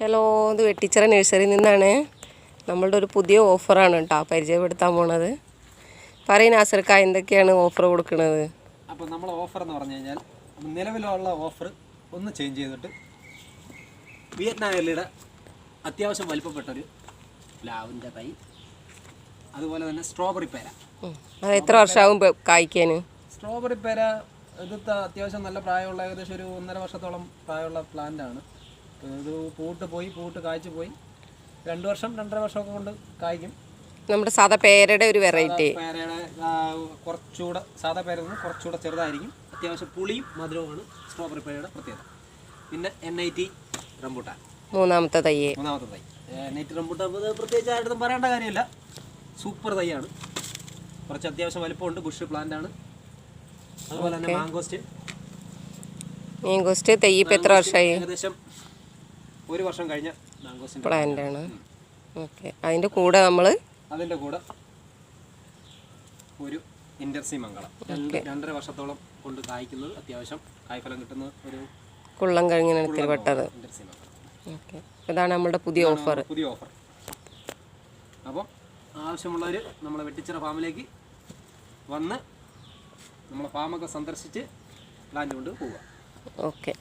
Hello, ഇത് വെട്ടിച്ചിറ നഴ്സറിയിൽ നിന്നാണ്. നമ്മളുടെ ഒരു പുതിയ ഓഫറാണ് കേട്ടോ പരിചയപ്പെടുത്താൻ പോണത്. പറയും നാസർക്ക, എന്തൊക്കെയാണ് ഓഫർ കൊടുക്കുന്നത്? അപ്പോൾ നമ്മൾ ഓഫർ എന്ന് പറഞ്ഞു കഴിഞ്ഞാൽ നിലവിലുള്ള ഓഫർ ഒന്ന് ചേഞ്ച് ചെയ്തിട്ട് വിയറ്റ്നാം എല്ലിയുടെ അത്യാവശ്യം വലിപ്പപ്പെട്ടൊരു പ്ലാവിൻ്റെ തൈ, അതുപോലെ തന്നെ സ്ട്രോബെറി പേര. അത് എത്ര വർഷമാകും കായ്ക്കാൻ? സ്ട്രോബെറി പേര ഇത് അത്യാവശ്യം നല്ല പ്രായമുള്ള, ഏകദേശം ഒരു 1.5 വർഷത്തോളം പ്രായമുള്ള പ്ലാന്റാണ്. ഇത് പൂട്ട് കായ്ച്ചു പോയി 2 വർഷം 2.5 വർഷമൊക്കെ കൊണ്ട് കായ്ക്കും. നമ്മുടെ സാധാ പേരയുടെ ഒരു വെറൈറ്റി. പേരയുടെ കുറച്ചുകൂടെ സാധാ പേരയിൽ നിന്ന് കുറച്ചുകൂടെ ചെറുതായിരിക്കും. അത്യാവശ്യം പുളിയും മധുരവുമാണ് സ്ട്രോബെറി പേരയുടെ പ്രത്യേകത. പിന്നെ NIT റംബൂട്ടാൻ മൂന്നാമത്തെ തൈ. NIT റംബൂട്ടാൻ പ്രത്യേകിച്ച് ആയിട്ടും പറയേണ്ട കാര്യമില്ല, സൂപ്പർ തൈയാണ്. കുറച്ച് അത്യാവശ്യം വലിപ്പമുണ്ട്, ബുഷ് പ്ലാന്റ് ആണ്. അതുപോലെ തന്നെ മാംഗോസ്റ്റ് തൈ ഇപ്പം എത്ര വർഷമായി? ഏകദേശം 1 വർഷം കഴിഞ്ഞ മാംഗോസ്റ്റിൻ്റെ പ്ലാന്റ് ആണ്. ഓക്കെ, അതിൻ്റെ കൂടെ ഒരു ഇന്റർസി മംഗളം 2.5 വർഷത്തോളം കൊണ്ട് കായ്ക്കുന്നത്, അത്യാവശ്യം കായ്ഫലം കിട്ടുന്ന ഒരു കുള്ളം കഴിഞ്ഞ പെട്ടത്. ഓക്കെ, ഇതാണ് നമ്മുടെ പുതിയ ഓഫർ. അപ്പം ആവശ്യമുള്ളവർ നമ്മളെ വെട്ടിച്ചിറ ഫാമിലേക്ക് വന്ന് നമ്മളെ ഫാമൊക്കെ സന്ദർശിച്ച് പ്ലാന്റ് കൊണ്ട് പോവുക. ഓക്കെ.